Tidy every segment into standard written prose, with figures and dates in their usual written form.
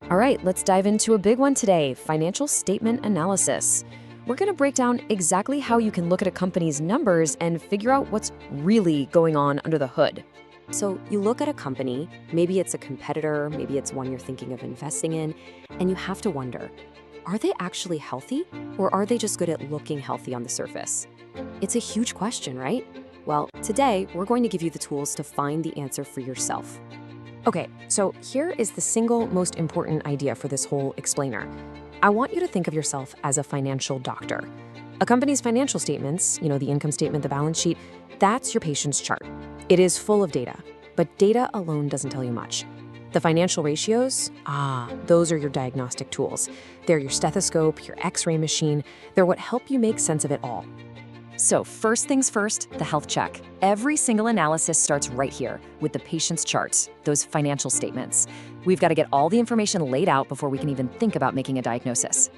All right, let's dive into a big one today, financial statement analysis. We're going to break down exactly how you can look at a company's numbers and figure out what's really going on under the hood. So you look at a company, maybe it's a competitor, maybe it's one you're thinking of investing in, and you have to wonder, are they actually healthy or are they just good at looking healthy on the surface? It's a huge question, right? Well, today we're going to give you the tools to find the answer for yourself. Okay, so here is the single most important idea for this whole explainer. I want you to think of yourself as a financial doctor. A company's financial statements, the income statement, the balance sheet, that's your patient's chart. It is full of data, but data alone doesn't tell you much. The financial ratios, those are your diagnostic tools. They're your stethoscope, your x-ray machine. They're what help you make sense of it all. So first things first, the health check. Every single analysis starts right here with the patient's charts, those financial statements. We've got to get all the information laid out before we can even think about making a diagnosis.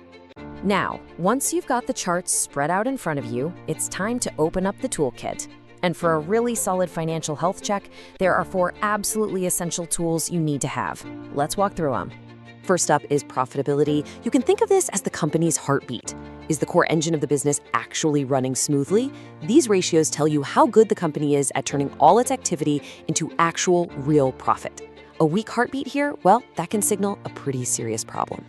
Now, once you've got the charts spread out in front of you, it's time to open up the toolkit. And for a really solid financial health check, there are 4 absolutely essential tools you need to have. Let's walk through them. First up is profitability. You can think of this as the company's heartbeat. Is the core engine of the business actually running smoothly? These ratios tell you how good the company is at turning all its activity into actual, real profit. A weak heartbeat here, well, that can signal a pretty serious problem.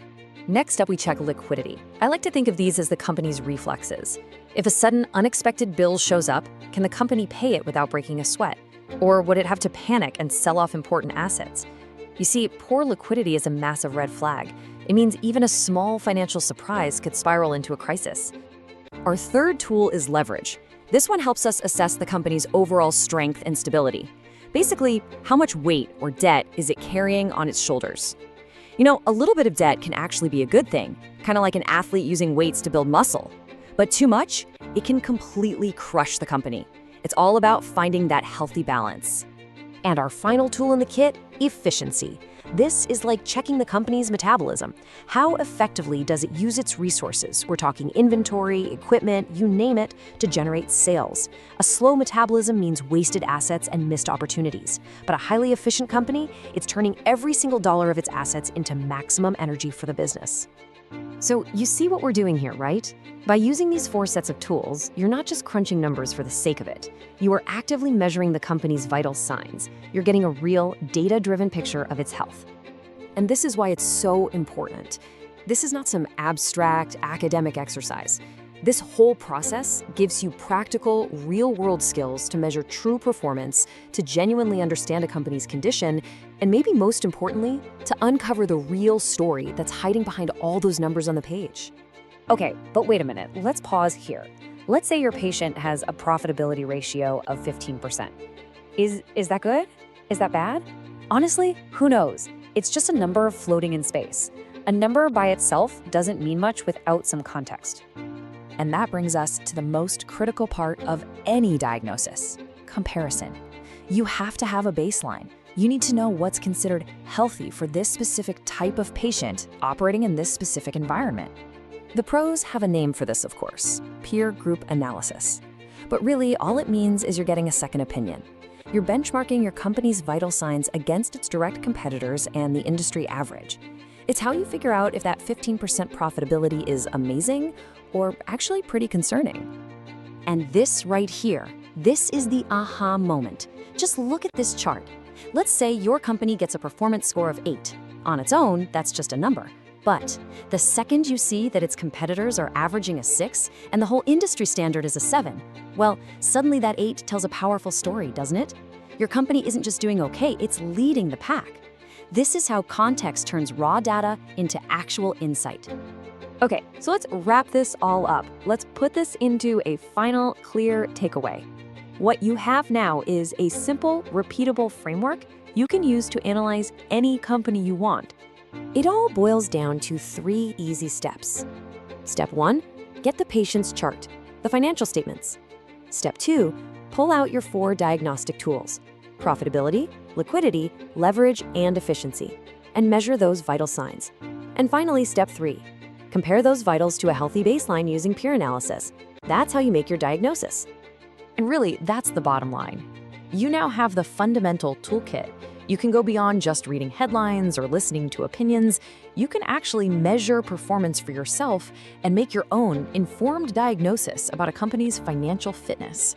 Next up, we check liquidity. I like to think of these as the company's reflexes. If a sudden, unexpected bill shows up, can the company pay it without breaking a sweat? Or would it have to panic and sell off important assets? You see, poor liquidity is a massive red flag. It means even a small financial surprise could spiral into a crisis. Our third tool is leverage. This one helps us assess the company's overall strength and stability. Basically, how much weight or debt is it carrying on its shoulders? A little bit of debt can actually be a good thing, kind of like an athlete using weights to build muscle. But too much, it can completely crush the company. It's all about finding that healthy balance. And our final tool in the kit, efficiency. This is like checking the company's metabolism. How effectively does it use its resources? We're talking inventory, equipment, you name it, to generate sales. A slow metabolism means wasted assets and missed opportunities. But a highly efficient company, it's turning every single dollar of its assets into maximum energy for the business. So you see what we're doing here, right? By using these 4 sets of tools, you're not just crunching numbers for the sake of it. You are actively measuring the company's vital signs. You're getting a real, data-driven picture of its health. And this is why it's so important. This is not some abstract, academic exercise. This whole process gives you practical, real-world skills to measure true performance, to genuinely understand a company's condition, and maybe most importantly, to uncover the real story that's hiding behind all those numbers on the page. Okay, but wait a minute, let's pause here. Let's say your patient has a profitability ratio of 15%. Is that good? Is that bad? Honestly, who knows? It's just a number floating in space. A number by itself doesn't mean much without some context. And that brings us to the most critical part of any diagnosis, comparison. You have to have a baseline. You need to know what's considered healthy for this specific type of patient operating in this specific environment. The pros have a name for this, of course, peer group analysis. But really, all it means is you're getting a second opinion. You're benchmarking your company's vital signs against its direct competitors and the industry average. It's how you figure out if that 15% profitability is amazing or actually pretty concerning. And this right here, this is the aha moment. Just look at this chart. Let's say your company gets a performance score of 8. On its own, that's just a number. But the second you see that its competitors are averaging a 6 and the whole industry standard is a 7, well, suddenly that 8 tells a powerful story, doesn't it? Your company isn't just doing okay, it's leading the pack. This is how context turns raw data into actual insight. Okay, so let's wrap this all up. Let's put this into a final, clear takeaway. What you have now is a simple, repeatable framework you can use to analyze any company you want. It all boils down to 3 easy steps. Step 1, get the patient's chart, the financial statements. Step 2, pull out your 4 diagnostic tools: profitability, liquidity, leverage, and efficiency, and measure those vital signs. And finally, step 3, compare those vitals to a healthy baseline using peer analysis. That's how you make your diagnosis. And really, that's the bottom line. You now have the fundamental toolkit. You can go beyond just reading headlines or listening to opinions. You can actually measure performance for yourself and make your own informed diagnosis about a company's financial fitness.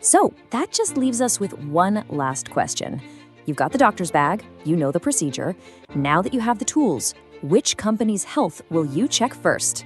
So that just leaves us with one last question. You've got the doctor's bag, you know the procedure. Now that you have the tools, which company's health will you check first?